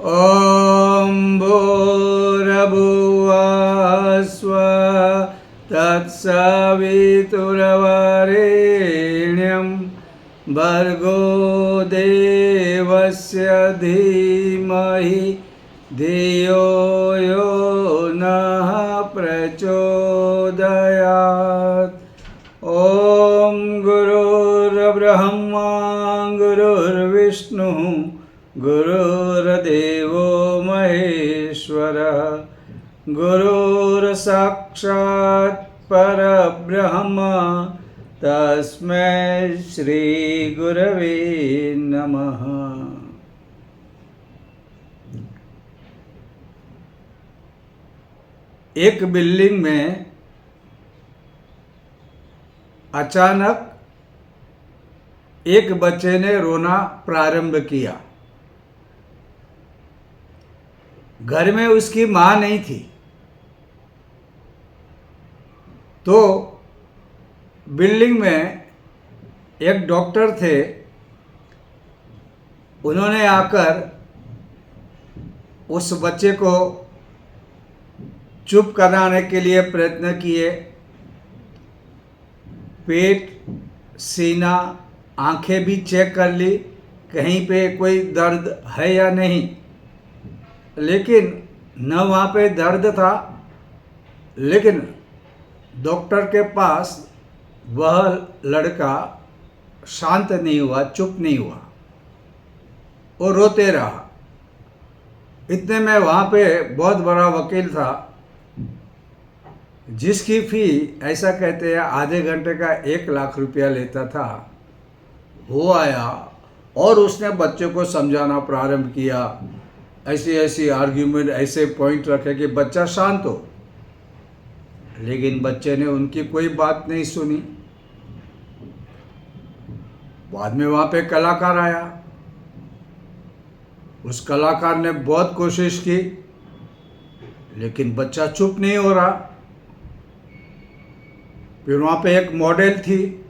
ॐ भूर्भुवस्व तत्सवितुर्वरेण्यं भर्गो देवस्य धीमहि धियो यो नः प्रचोदयात्। ॐ गुरुर्ब्रह्मा गुरुर्विष्णुः गुरुर्देवो महेश्वरः गुरुर्साक्षात् परब्रह्म तस्मै श्री गुरवे नमः। एक बिल्डिंग में अचानक एक बच्चे ने रोना प्रारंभ किया। घर में उसकी माँ नहीं थी, तो बिल्डिंग में एक डॉक्टर थे। उन्होंने आकर उस बच्चे को चुप कराने के लिए प्रयत्न किए। पेट, सीना, आंखें भी चेक कर ली, कहीं पे कोई दर्द है या नहीं, लेकिन न वहाँ पे दर्द था। लेकिन डॉक्टर के पास वह लड़का शांत नहीं हुआ, चुप नहीं हुआ, वो रोते रहा। इतने में वहाँ पे बहुत बड़ा वकील था, जिसकी फ़ी ऐसा कहते हैं आधे घंटे का 1 लाख रुपया लेता था। वो आया और उसने बच्चे को समझाना प्रारंभ किया, ऐसी ऐसी आर्ग्यूमेंट, ऐसे पॉइंट रखे कि बच्चा शांत हो। लेकिन बच्चे ने उनकी कोई बात नहीं सुनी। बाद में वहाँ पे कलाकार आया। उस कलाकार ने बहुत कोशिश की, लेकिन बच्चा चुप नहीं हो रहा। फिर वहाँ पे एक मॉडल थी,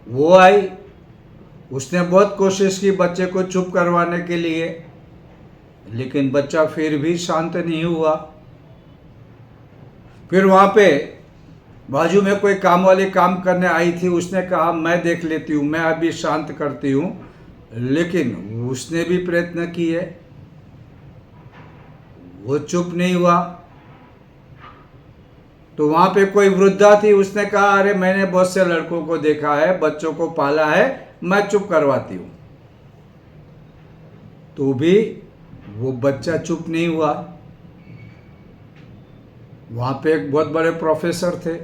वो आई। उसने बहुत कोशिश की बच्चे को चुप करवाने के लिए, लेकिन बच्चा फिर भी शांत नहीं हुआ। फिर वहाँ पे बाजू में कोई काम वाली काम करने आई थी। उसने कहा मैं देख लेती हूँ, मैं अभी शांत करती हूँ। लेकिन उसने भी प्रयत्न किए, वो चुप नहीं हुआ। तो वहाँ पे कोई वृद्धा थी, उसने कहा अरे मैंने बहुत से लड़कों को देखा है, बच्चों को पाला है, मैं चुप करवाती हूँ। तो भी वो बच्चा चुप नहीं हुआ। वहाँ पे एक बहुत बड़े प्रोफेसर थे,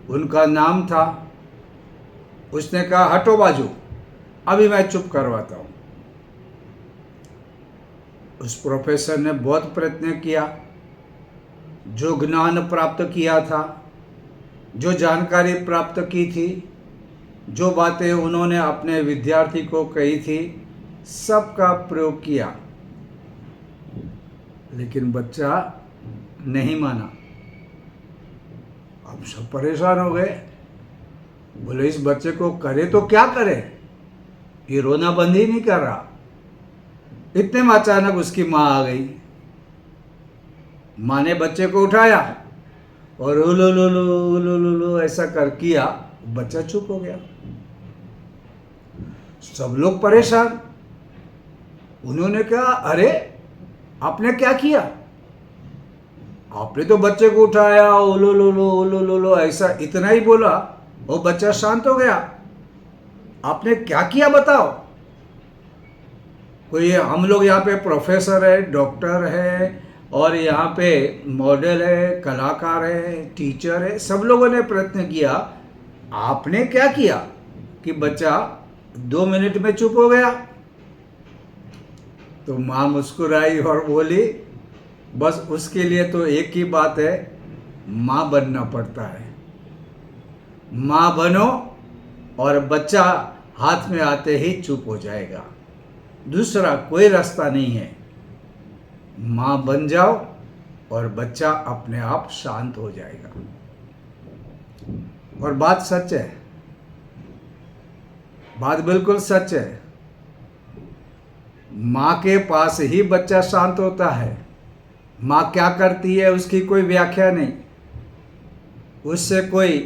उनका नाम था। उसने कहा हटो बाजू, अभी मैं चुप करवाता हूँ। उस प्रोफेसर ने बहुत प्रयत्न किया। जो ज्ञान प्राप्त किया था, जो जानकारी प्राप्त की थी, जो बातें उन्होंने अपने विद्यार्थी को कही थी, सबका प्रयोग किया, लेकिन बच्चा नहीं माना। अब सब परेशान हो गए। बोले इस बच्चे को करे तो क्या करे, ये रोना बंद ही नहीं कर रहा। इतने में अचानक उसकी माँ आ गई। माँ ने बच्चे को उठाया और उलो लो लो उलो लो लो ऐसा कर किया। बच्चा चुप हो गया। सब लोग परेशान। उन्होंने कहा अरे आपने क्या किया, आपने तो बच्चे को उठाया, ओलो लो लो ओलो लो लो ऐसा इतना ही बोला, वो बच्चा शांत हो गया। आपने क्या किया बताओ। कोई हम लोग यहाँ पे प्रोफेसर है, डॉक्टर है, और यहाँ पे मॉडल है, कलाकार है, टीचर है, सब लोगों ने प्रयत्न किया। आपने क्या किया कि बच्चा 2 मिनट में चुप हो गया। तो माँ मुस्कुराई और बोली बस उसके लिए तो एक ही बात है, माँ बनना पड़ता है। माँ बनो और बच्चा हाथ में आते ही चुप हो जाएगा। दूसरा कोई रास्ता नहीं है। माँ बन जाओ और बच्चा अपने आप शांत हो जाएगा। और बात सच है, बात बिल्कुल सच है। माँ के पास ही बच्चा शांत होता है। माँ क्या करती है उसकी कोई व्याख्या नहीं, उससे कोई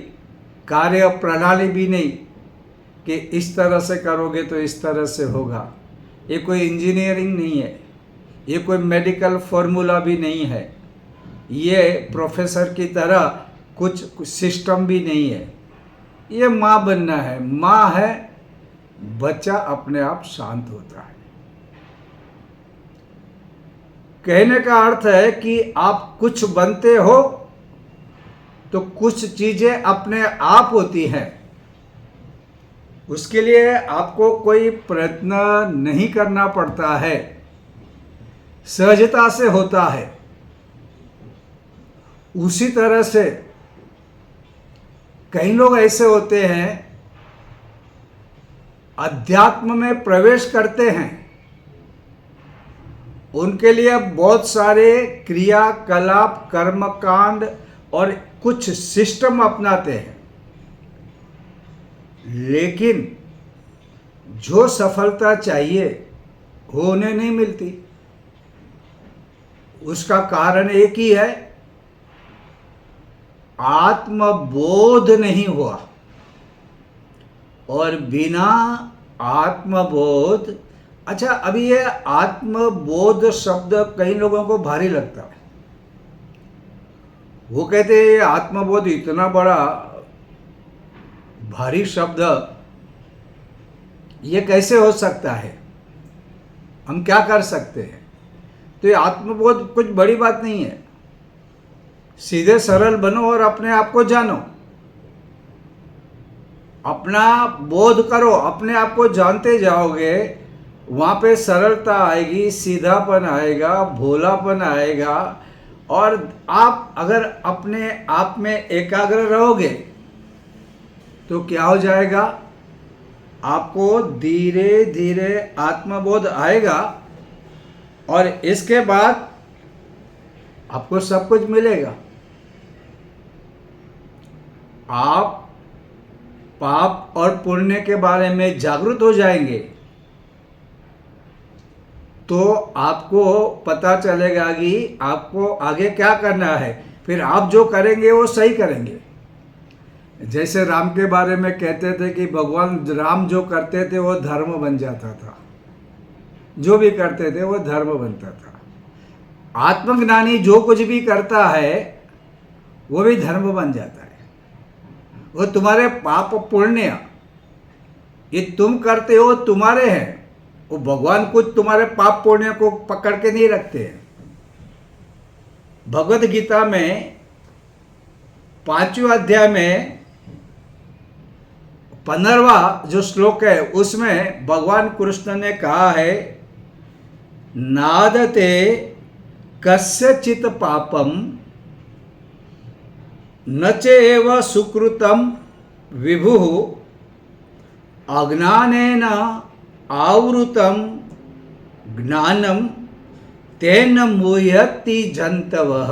कार्य प्रणाली भी नहीं कि इस तरह से करोगे तो इस तरह से होगा। ये कोई इंजीनियरिंग नहीं है, ये कोई मेडिकल फॉर्मूला भी नहीं है, ये प्रोफेसर की तरह कुछ सिस्टम भी नहीं है। ये माँ बनना है, माँ है, बच्चा अपने आप शांत होता है। कहने का अर्थ है कि आप कुछ बनते हो तो कुछ चीजें अपने आप होती हैं, उसके लिए आपको कोई प्रयत्न नहीं करना पड़ता है, सहजता से होता है। उसी तरह से कई लोग ऐसे होते हैं, अध्यात्म में प्रवेश करते हैं, उनके लिए बहुत सारे क्रियाकलाप, कर्मकांड और कुछ सिस्टम अपनाते हैं, लेकिन जो सफलता चाहिए वो उन्हें नहीं मिलती। उसका कारण एक ही है, आत्मबोध नहीं हुआ। और बिना आत्मबोध, अच्छा अभी ये आत्मबोध शब्द कई लोगों को भारी लगता है। वो कहते हैं ये आत्मबोध इतना बड़ा भारी शब्द, ये कैसे हो सकता है, हम क्या कर सकते हैं? तो ये आत्मबोध कुछ बड़ी बात नहीं है। सीधे सरल बनो और अपने आप को जानो, अपना बोध करो, अपने आप को जानते जाओगे, वहाँ पे सरलता आएगी, सीधापन आएगा, भोलापन आएगा। और आप अगर अपने आप में एकाग्र रहोगे तो क्या हो जाएगा, आपको धीरे धीरे आत्मबोध आएगा और इसके बाद आपको सब कुछ मिलेगा। आप पाप और पुण्य के बारे में जागरूक हो जाएंगे तो आपको पता चलेगा कि आपको आगे क्या करना है। फिर आप जो करेंगे वो सही करेंगे। जैसे राम के बारे में कहते थे कि भगवान राम जो करते थे वो धर्म बन जाता था, जो भी करते थे वो धर्म बनता था। आत्मज्ञानी जो कुछ भी करता है वो भी धर्म बन जाता है। वो तुम्हारे पाप पुण्य ये तुम करते हो तुम्हारे हैं, वो भगवान कुछ तुम्हारे पाप पुण्य को पकड़ के नहीं रखते हैं। भगवद गीता में 5वें अध्याय में 15वां जो श्लोक है उसमें भगवान कृष्ण ने कहा है, नादते कस्यचित् पापम न चैव सुकृतं विभुः अज्ञानेन आवृतं ज्ञानं तेन मुह्यति जन्तवः।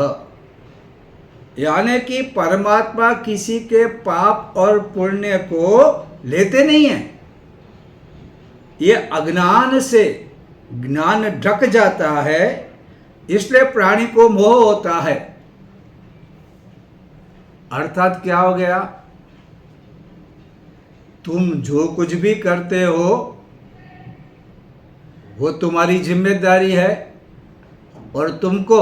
यानी कि परमात्मा किसी के पाप और पुण्य को लेते नहीं है, ये अज्ञान से ज्ञान ढक जाता है, इसलिए प्राणी को मोह होता है। अर्थात क्या हो गया, तुम जो कुछ भी करते हो वो तुम्हारी जिम्मेदारी है, और तुमको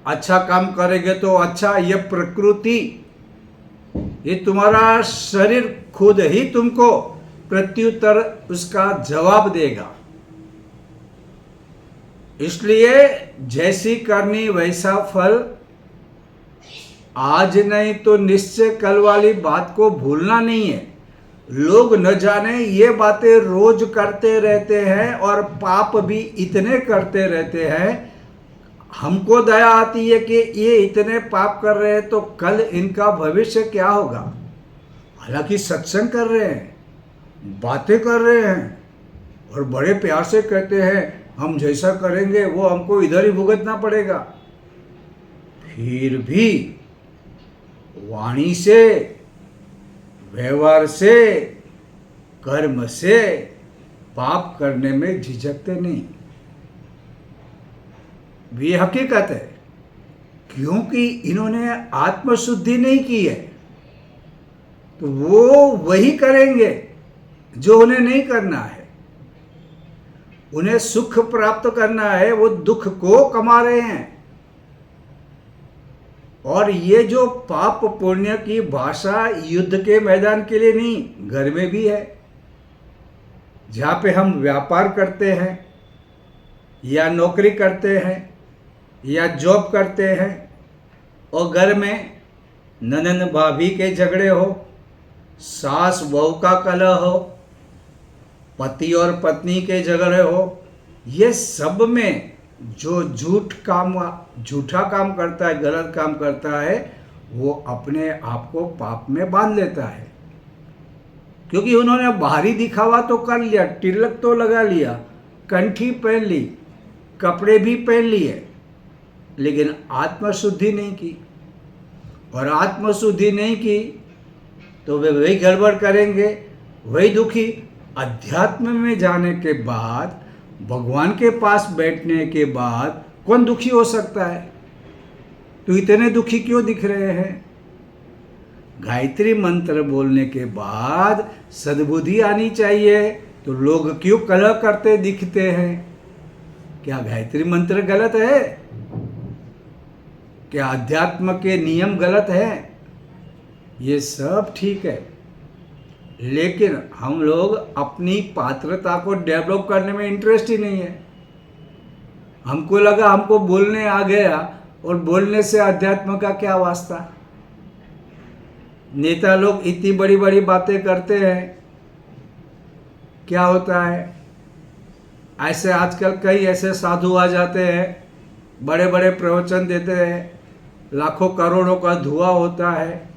अच्छा काम करेंगे तो अच्छा, ये प्रकृति, ये तुम्हारा शरीर खुद ही तुमको प्रत्युत्तर उसका जवाब देगा। इसलिए जैसी करनी वैसा फल, आज नहीं तो निश्चय कल वाली बात को भूलना नहीं है। लोग न जाने ये बातें रोज करते रहते हैं और पाप भी इतने करते रहते हैं। हमको दया आती है कि ये इतने पाप कर रहे हैं तो कल इनका भविष्य क्या होगा। हालांकि सत्संग कर रहे हैं, बातें कर रहे हैं और बड़े प्यार से कहते हैं हम जैसा करेंगे वो हमको इधर ही भुगतना पड़ेगा। फिर भी वाणी से, व्यवहार से, कर्म से पाप करने में झिझकते नहीं। ये हकीकत है, क्योंकि इन्होंने आत्मशुद्धि नहीं की है, तो वो वही करेंगे जो उन्हें नहीं करना है। उन्हें सुख प्राप्त करना है, वो दुख को कमा रहे हैं। और ये जो पाप पुण्य की भाषा युद्ध के मैदान के लिए नहीं, घर में भी है। जहाँ पे हम व्यापार करते हैं या नौकरी करते हैं या जॉब करते हैं, और घर में ननद भाभी के झगड़े हो, सास बहू का कलह हो, पति और पत्नी के झगड़े हो, ये सब में जो झूठा काम करता है, गलत काम करता है, वो अपने आप को पाप में बांध लेता है। क्योंकि उन्होंने बाहरी दिखावा तो कर लिया, तिलक तो लगा लिया, कंठी पहन ली, कपड़े भी पहन लिए, लेकिन आत्मशुद्धि नहीं की। और आत्मशुद्धि नहीं की तो वे वही गड़बड़ करेंगे, वही दुखी। अध्यात्म में जाने के बाद, भगवान के पास बैठने के बाद कौन दुखी हो सकता है? तो इतने दुखी क्यों दिख रहे हैं? गायत्री मंत्र बोलने के बाद सद्बुद्धि आनी चाहिए, तो लोग क्यों कलह करते दिखते हैं? क्या गायत्री मंत्र गलत है? क्या अध्यात्म के नियम गलत हैं? ये सब ठीक है, लेकिन हम लोग अपनी पात्रता को डेवलप करने में इंटरेस्ट ही नहीं है। हमको लगा हमको बोलने आ गया, और बोलने से अध्यात्म का क्या वास्ता? नेता लोग इतनी बड़ी बड़ी बातें करते हैं, क्या होता है? ऐसे आजकल कई ऐसे साधु आ जाते हैं, बड़े बड़े प्रवचन देते हैं, लाखों करोड़ों का धुआं होता है,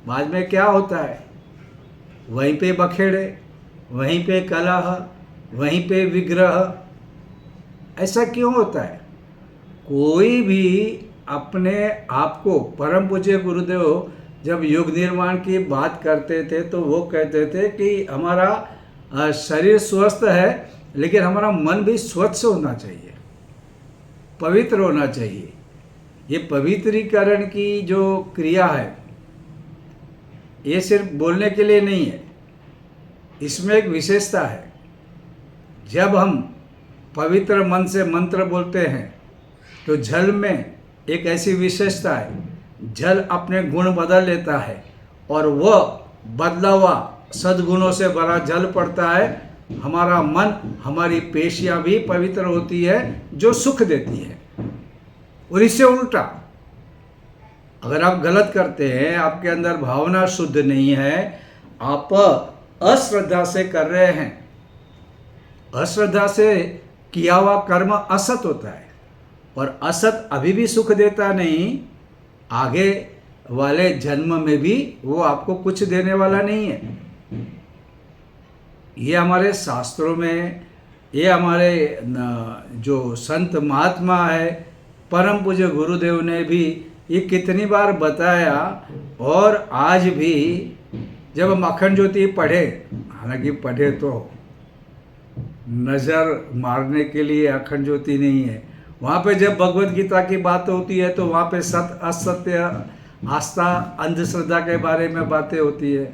बाद में क्या होता है? वहीं पे बखेड़े, वहीं पे कलह, वहीं पे विग्रह। ऐसा क्यों होता है? कोई भी अपने आप को, परम पूज्य गुरुदेव जब युग निर्माण की बात करते थे तो वो कहते थे कि हमारा शरीर स्वस्थ है, लेकिन हमारा मन भी स्वच्छ होना चाहिए, पवित्र होना चाहिए। ये पवित्रीकरण की जो क्रिया है, ये सिर्फ बोलने के लिए नहीं है, इसमें एक विशेषता है। जब हम पवित्र मन से मंत्र बोलते हैं तो जल में एक ऐसी विशेषता है, जल अपने गुण बदल लेता है, और वह बदला हुआ सद्गुणों से भरा जल पड़ता है। हमारा मन, हमारी पेशियां भी पवित्र होती है, जो सुख देती है। और इससे उल्टा, अगर आप गलत करते हैं, आपके अंदर भावना शुद्ध नहीं है, आप अश्रद्धा से कर रहे हैं, अश्रद्धा से किया हुआ कर्म असत होता है, और असत अभी भी सुख देता नहीं, आगे वाले जन्म में भी वो आपको कुछ देने वाला नहीं है। ये हमारे शास्त्रों में, ये हमारे जो संत महात्मा है, परम पूज्य गुरुदेव ने भी ये कितनी बार बताया। और आज भी जब हम अखंड ज्योति पढ़े, हालांकि पढ़े तो नज़र मारने के लिए अखंड ज्योति नहीं है, वहाँ पे जब भगवत गीता की बात होती है तो वहाँ पे सत्य असत्य, आस्था अंधश्रद्धा के बारे में बातें होती है।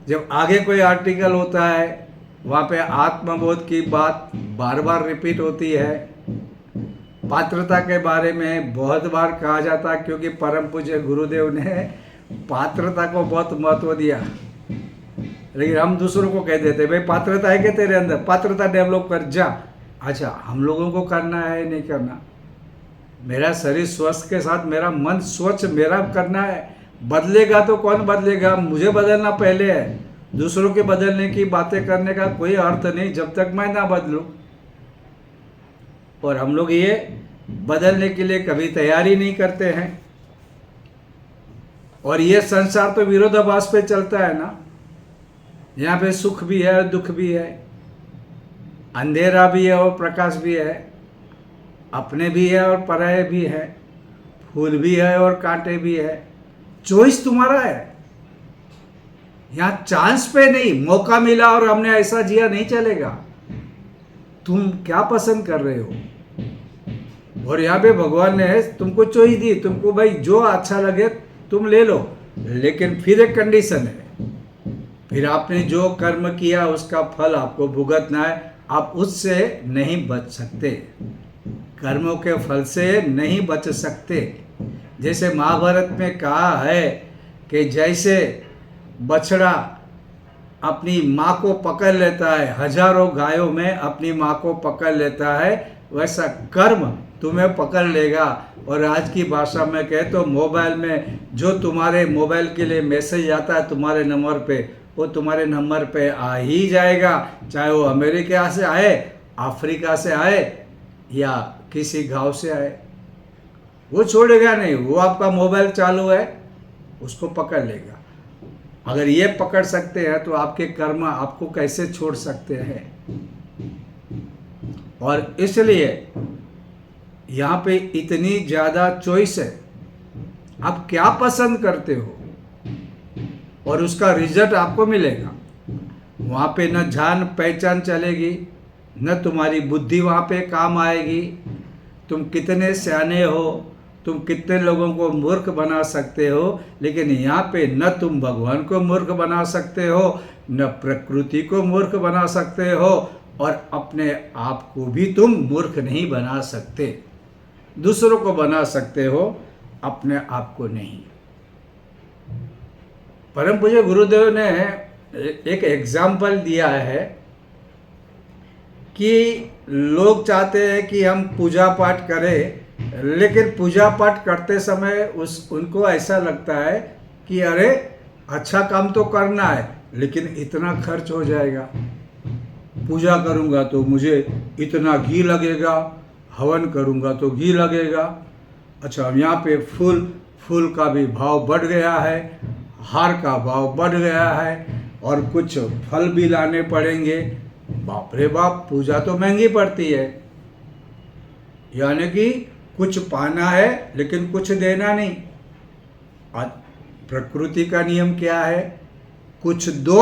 जब आगे कोई आर्टिकल होता है, वहाँ पे आत्मबोध की बात बार बार रिपीट होती है। पात्रता के बारे में बहुत बार कहा जाता है, क्योंकि परम पूज्य गुरुदेव ने पात्रता को बहुत महत्व दिया। लेकिन हम दूसरों को कह देते, भाई पात्रता है क्या तेरे अंदर, पात्रता डेवलप कर जा। अच्छा, हम लोगों को करना है नहीं करना? मेरा शरीर स्वस्थ के साथ मेरा मन स्वच्छ मेरा करना है। बदलेगा तो कौन बदलेगा? मुझे बदलना पहले है। दूसरों के बदलने की बातें करने का कोई अर्थ नहीं जब तक मैं ना बदलूं। और हम लोग ये बदलने के लिए कभी तैयारी नहीं करते हैं। और ये संसार तो विरोधाभास पे चलता है ना, यहाँ पे सुख भी है और दुख भी है, अंधेरा भी है और प्रकाश भी है, अपने भी है और पराये भी है, फूल भी है और कांटे भी है। चॉइस तुम्हारा है। यहाँ चांस पे नहीं, मौका मिला और हमने ऐसा जिया नहीं चलेगा। तुम क्या पसंद कर रहे हो? और यहाँ पे भगवान ने तुमको चोरी दी, तुमको भाई जो अच्छा लगे तुम ले लो, लेकिन फिर एक कंडीशन है, फिर आपने जो कर्म किया उसका फल आपको भुगतना है, आप उससे नहीं बच सकते, कर्मों के फल से नहीं बच सकते। जैसे महाभारत में कहा है कि जैसे बछड़ा अपनी माँ को पकड़ लेता है, हजारों गायों में अपनी माँ को पकड़ लेता है, वैसा कर्म तुम्हें पकड़ लेगा। और आज की भाषा में कहे तो मोबाइल में जो तुम्हारे मोबाइल के लिए मैसेज आता है तुम्हारे नंबर पे, वो तुम्हारे नंबर पे आ ही जाएगा, चाहे वो अमेरिका से आए, अफ्रीका से आए या किसी गांव से आए, वो छोड़ेगा नहीं। वो आपका मोबाइल चालू है, उसको पकड़ लेगा। अगर ये पकड़ सकते हैं तो आपके कर्म आपको कैसे छोड़ सकते हैं। और इसलिए यहाँ पे इतनी ज़्यादा चॉइस है, आप क्या पसंद करते हो और उसका रिजल्ट आपको मिलेगा। वहाँ पे न जान पहचान चलेगी, न तुम्हारी बुद्धि वहाँ पे काम आएगी, तुम कितने सियाने हो, तुम कितने लोगों को मूर्ख बना सकते हो, लेकिन यहाँ पे न तुम भगवान को मूर्ख बना सकते हो, न प्रकृति को मूर्ख बना सकते हो, और अपने आप को भी तुम मूर्ख नहीं बना सकते। दूसरों को बना सकते हो, अपने आप को नहीं। परम पूज्य गुरुदेव ने एक एग्जाम्पल दिया है कि लोग चाहते हैं कि हम पूजा पाठ करें, लेकिन पूजा पाठ करते समय उनको ऐसा लगता है कि अरे अच्छा काम तो करना है, लेकिन इतना खर्च हो जाएगा, पूजा करूँगा तो मुझे इतना घी लगेगा, हवन करूँगा तो घी लगेगा। अच्छा, अब यहाँ पे फूल का भी भाव बढ़ गया है, हार का भाव बढ़ गया है, और कुछ फल भी लाने पड़ेंगे। बाप रे बाप, पूजा तो महंगी पड़ती है। यानी कि कुछ पाना है लेकिन कुछ देना नहीं। आज प्रकृति का नियम क्या है? कुछ दो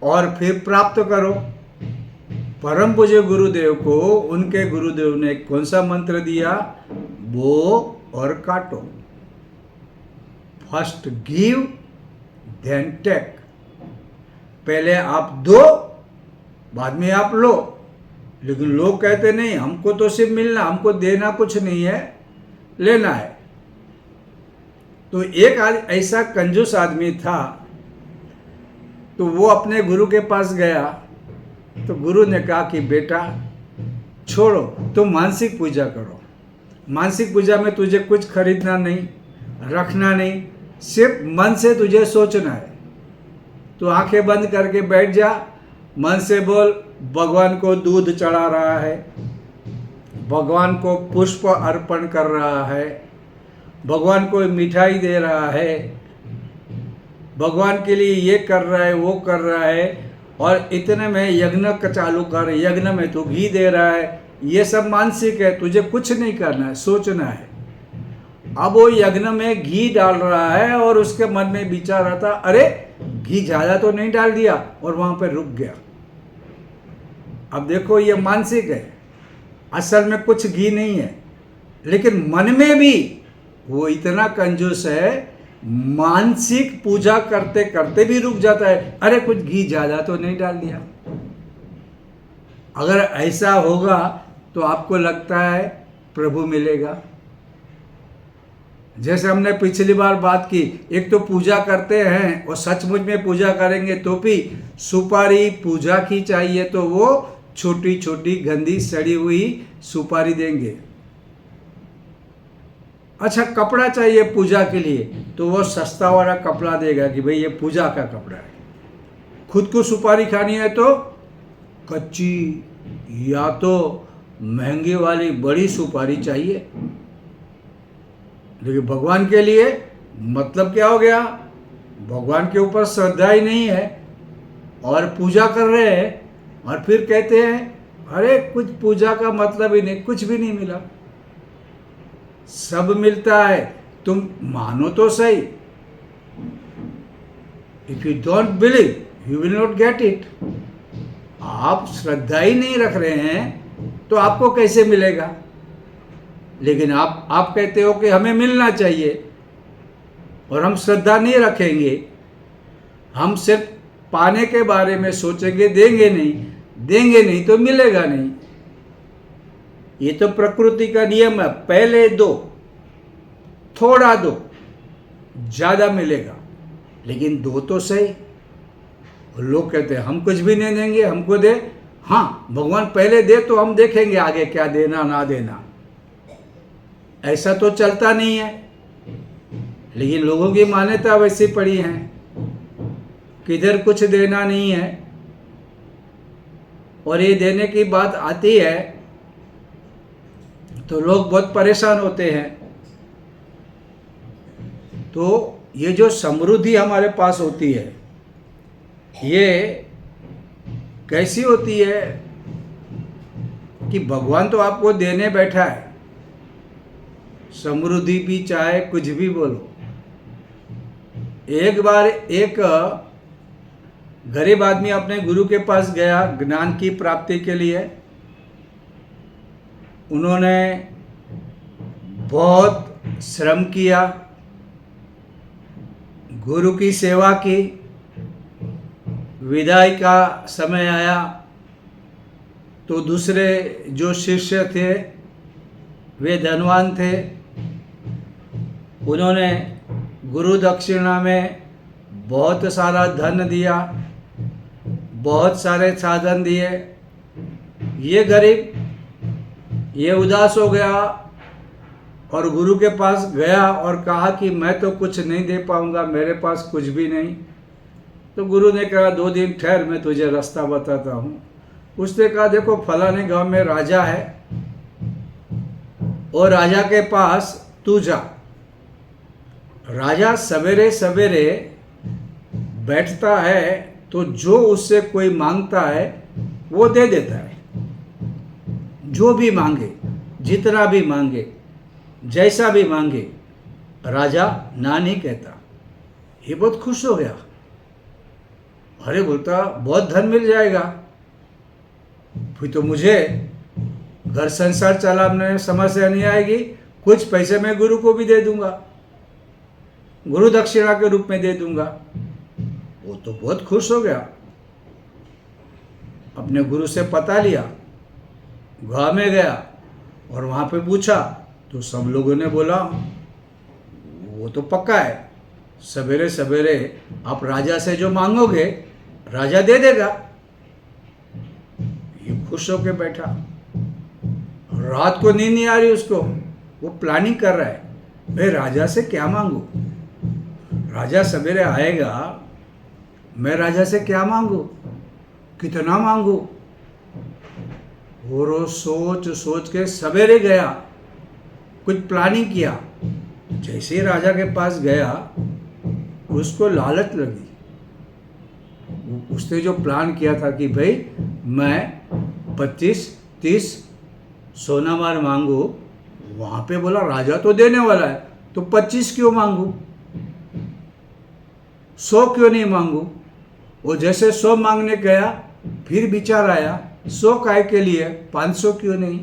और फिर प्राप्त करो। परम पूज्य गुरुदेव को उनके गुरुदेव ने कौन सा मंत्र दिया? बो और काटो। First give then take. पहले आप दो, बाद में आप लो। लेकिन लोग कहते नहीं, हमको तो सिर्फ मिलना, हमको देना कुछ नहीं है, लेना है। तो एक ऐसा कंजूस आदमी था, तो वो अपने गुरु के पास गया, तो गुरु ने कहा कि बेटा छोड़ो, तुम मानसिक पूजा करो। मानसिक पूजा में तुझे कुछ खरीदना नहीं, रखना नहीं, सिर्फ मन से तुझे सोचना है। तो आंखें बंद करके बैठ जा, मन से बोल, भगवान को दूध चढ़ा रहा है, भगवान को पुष्प अर्पण कर रहा है, भगवान को मिठाई दे रहा है, भगवान के लिए ये कर रहा है, वो कर रहा है, और इतने में यज्ञ का चालू कर, यज्ञ में तो घी दे रहा है। ये सब मानसिक है, तुझे कुछ नहीं करना है, सोचना है। अब वो यज्ञ में घी डाल रहा है और उसके मन में विचार आता, अरे घी ज़्यादा तो नहीं डाल दिया, और वहाँ पे रुक गया। अब देखो, ये मानसिक है, असल में कुछ घी नहीं है, लेकिन मन में भी वो इतना कंजूस है, मानसिक पूजा करते करते भी रुक जाता है, अरे कुछ घी ज़्यादा तो नहीं डाल दिया। अगर ऐसा होगा तो आपको लगता है प्रभु मिलेगा? जैसे हमने पिछली बार बात की, एक तो पूजा करते हैं और सचमुच में पूजा करेंगे तो भी सुपारी पूजा की चाहिए, तो वो छोटी छोटी गंदी सड़ी हुई सुपारी देंगे। अच्छा, कपड़ा चाहिए पूजा के लिए, तो वो सस्ता वाला कपड़ा देगा कि भाई ये पूजा का कपड़ा है। खुद को सुपारी खानी है तो कच्ची या तो महंगी वाली बड़ी सुपारी चाहिए। लेकिन भगवान के लिए मतलब क्या हो गया? भगवान के ऊपर श्रद्धा ही नहीं है और पूजा कर रहे हैं, और फिर कहते हैं अरे कुछ पूजा का मतलब ही नहीं, कुछ भी नहीं मिला। सब मिलता है, तुम मानो तो सही। If you don't believe you will not get it. आप श्रद्धा ही नहीं रख रहे हैं तो आपको कैसे मिलेगा? लेकिन आप कहते हो कि हमें मिलना चाहिए और हम श्रद्धा नहीं रखेंगे, हम सिर्फ पाने के बारे में सोचेंगे, देंगे नहीं तो मिलेगा नहीं। ये तो प्रकृति का नियम है, पहले दो, थोड़ा दो, ज़्यादा मिलेगा, लेकिन दो तो सही। लोग कहते हैं हम कुछ भी नहीं देंगे, हमको दे। हाँ, भगवान पहले दे तो हम देखेंगे आगे क्या देना ना देना। ऐसा तो चलता नहीं है, लेकिन लोगों की मान्यता वैसी पड़ी है, किधर कुछ देना नहीं है। और ये देने की बात आती है तो लोग बहुत परेशान होते हैं। तो ये जो समृद्धि हमारे पास होती है, ये कैसी होती है कि भगवान तो आपको देने बैठा है, समृद्धि भी चाहे कुछ भी बोलो। एक बार एक गरीब आदमी अपने गुरु के पास गया ज्ञान की प्राप्ति के लिए। उन्होंने बहुत श्रम किया, गुरु की सेवा की। विदाई का समय आया तो दूसरे जो शिष्य थे वे धनवान थे, उन्होंने गुरु दक्षिणा में बहुत सारा धन दिया, बहुत सारे साधन दिए। ये गरीब ये उदास हो गया और गुरु के पास गया और कहा कि मैं तो कुछ नहीं दे पाऊंगा, मेरे पास कुछ भी नहीं। तो गुरु ने कहा 2 दिन ठहर, मैं तुझे रास्ता बताता हूँ। उसने कहा देखो फलाने गांव में राजा है और राजा के पास तू जा। राजा सवेरे सवेरे बैठता है तो जो उससे कोई मांगता है वो दे देता है, जो भी मांगे, जितना भी मांगे, जैसा भी मांगे, राजा ना नहीं कहता। ये बहुत खुश हो गया। अरे बोलता बहुत धन मिल जाएगा, फिर तो मुझे घर संसार चलाने में समस्या नहीं आएगी, कुछ पैसे मैं गुरु को भी दे दूंगा, गुरु दक्षिणा के रूप में दे दूंगा। वो तो बहुत खुश हो गया, अपने गुरु से पता लिया, गांव में गया और वहाँ पे पूछा तो सब लोगों ने बोला वो तो पक्का है, सवेरे सवेरे आप राजा से जो मांगोगे राजा दे देगा। ये खुश होके बैठा। रात को नींद नहीं आ रही उसको, वो प्लानिंग कर रहा है भाई राजा से क्या मांगू, राजा सवेरे आएगा, मैं राजा से क्या मांगू, कितना मांगू। वो रोज सोच सोच के सवेरे गया, कुछ प्लानिंग किया। जैसे ही राजा के पास गया उसको लालच लगी। उसने जो प्लान किया था कि भाई मैं 25-30 सोना मार मांगू, वहाँ पे बोला राजा तो देने वाला है तो 25 क्यों मांगू, 100 क्यों नहीं मांगू। वो जैसे 100 मांगने गया फिर विचार आया 100 काय के लिए, 500 क्यों नहीं।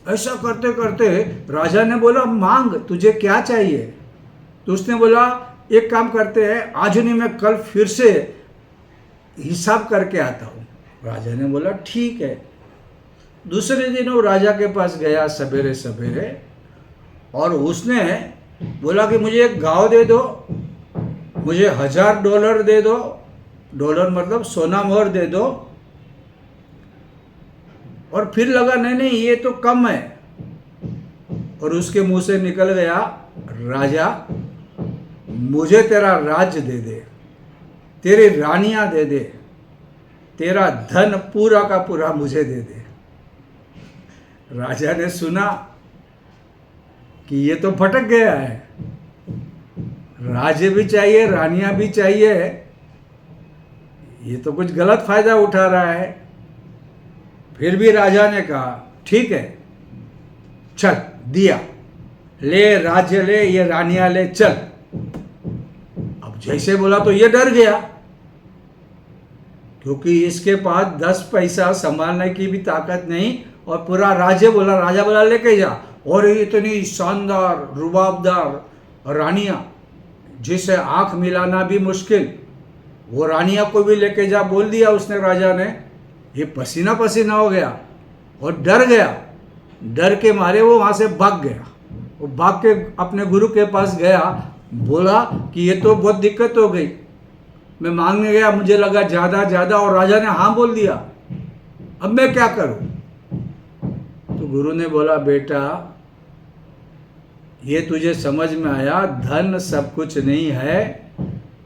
ऐसा करते करते राजा ने बोला मांग, तुझे क्या चाहिए। तो उसने बोला एक काम करते हैं, आज नहीं मैं कल फिर से हिसाब करके आता हूँ। राजा ने बोला ठीक है। दूसरे दिन वो राजा के पास गया सवेरे सवेरे और उसने बोला कि मुझे एक गांव दे दो, मुझे $1000 दे दो, डॉलर मतलब सोना मोहर दे दो। और फिर लगा नहीं ये तो कम है, और उसके मुंह से निकल गया राजा मुझे तेरा राज्य दे दे, तेरी रानियां दे दे, तेरा धन पूरा का पूरा मुझे दे दे। राजा ने सुना कि ये तो भटक गया है, राज्य भी चाहिए रानियां भी चाहिए, ये तो कुछ गलत फायदा उठा रहा है। फिर भी राजा ने कहा ठीक है चल, दिया, ले राज्य ले, ये रानियां ले, चल। अब जैसे बोला तो ये डर गया, क्योंकि इसके पास 10 पैसा संभालने की भी ताकत नहीं और पूरा राज्य बोला, राजा बोला लेके जा। और इतनी शानदार रुबाबदार रानियाँ जिसे आंख मिलाना भी मुश्किल, वो रानियाँ को भी लेके जा बोल दिया उसने, राजा ने। ये पसीना पसीना हो गया और डर गया। डर के मारे वो वहाँ से भाग गया। वो भाग के अपने गुरु के पास गया, बोला कि ये तो बहुत दिक्कत हो गई, मैं मांगने गया, मुझे लगा ज़्यादा ज़्यादा, और राजा ने हाँ बोल दिया, अब मैं क्या करूँ? तो गुरु ने बोला, बेटा ये तुझे समझ में आया, धन सब कुछ नहीं है,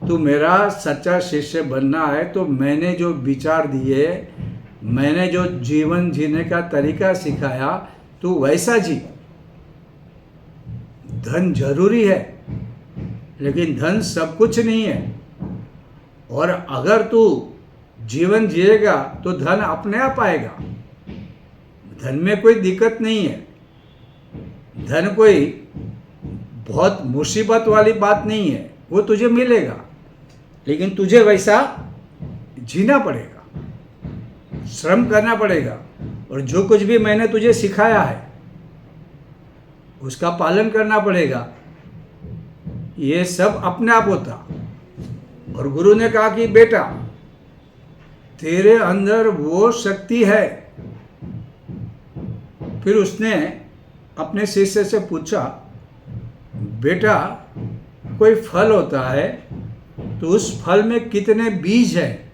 तू मेरा सच्चा शिष्य बनना है तो मैंने जो विचार दिए, मैंने जो जीवन जीने का तरीका सिखाया, तू वैसा जी। धन जरूरी है लेकिन धन सब कुछ नहीं है। और अगर तू जीवन जिएगा तो धन अपने आप आएगा। धन में कोई दिक्कत नहीं है, धन कोई बहुत मुसीबत वाली बात नहीं है, वो तुझे मिलेगा, लेकिन तुझे वैसा जीना पड़ेगा, श्रम करना पड़ेगा। और जो कुछ भी मैंने तुझे सिखाया है उसका पालन करना पड़ेगा। ये सब अपने आप होता। और गुरु ने कहा कि बेटा तेरे अंदर वो शक्ति है। फिर उसने अपने शिष्य से पूछा, बेटा कोई फल होता है तो उस फल में कितने बीज हैं?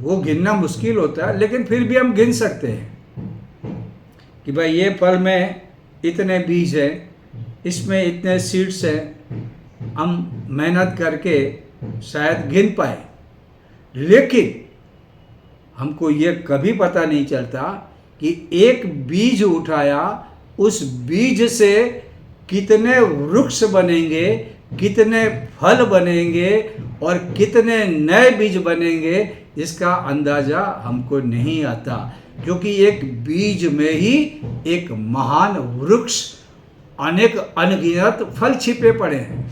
वो गिनना मुश्किल होता है, लेकिन फिर भी हम गिन सकते हैं कि भाई ये फल में इतने बीज हैं, इसमें इतने सीड्स हैं। हम मेहनत करके शायद गिन पाए, लेकिन हमको ये कभी पता नहीं चलता कि एक बीज उठाया, उस बीज से कितने वृक्ष बनेंगे, कितने फल बनेंगे और कितने नए बीज बनेंगे, इसका अंदाजा हमको नहीं आता। क्योंकि एक बीज में ही एक महान वृक्ष, अनेक अनगिनत फल छिपे पड़े हैं।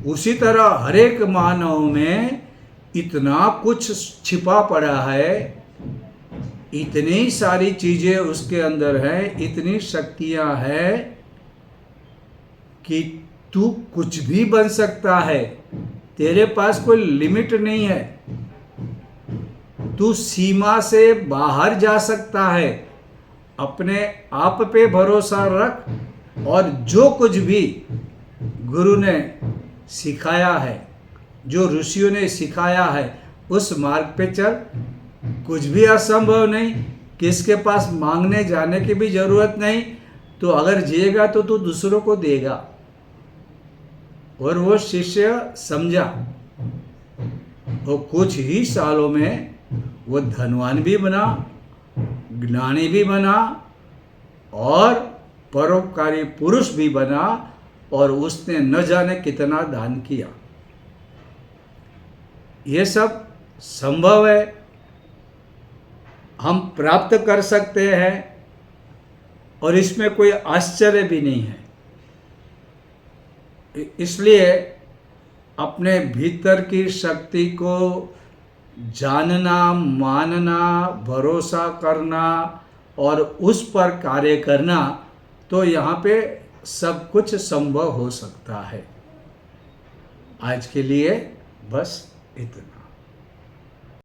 उसी तरह हर एक मानव में इतना कुछ छिपा पड़ा है, इतनी सारी चीजें उसके अंदर हैं, इतनी शक्तियां हैं कि तू कुछ भी बन सकता है। तेरे पास कोई लिमिट नहीं है, तू सीमा से बाहर जा सकता है। अपने आप पे भरोसा रख और जो कुछ भी गुरु ने सिखाया है, जो ऋषियों ने सिखाया है, उस मार्ग पे चल। कुछ भी असंभव नहीं, किसके पास मांगने जाने की भी जरूरत नहीं। तो अगर जिएगा तो तू दूसरों को देगा। और वो शिष्य समझा, वो कुछ ही सालों में वो धनवान भी बना, ज्ञानी भी बना और परोपकारी पुरुष भी बना, और उसने न जाने कितना दान किया। ये सब संभव है, हम प्राप्त कर सकते हैं, और इसमें कोई आश्चर्य भी नहीं है। इसलिए अपने भीतर की शक्ति को जानना, मानना, भरोसा करना और उस पर कार्य करना, तो यहाँ पे सब कुछ संभव हो सकता है। आज के लिए बस इतना।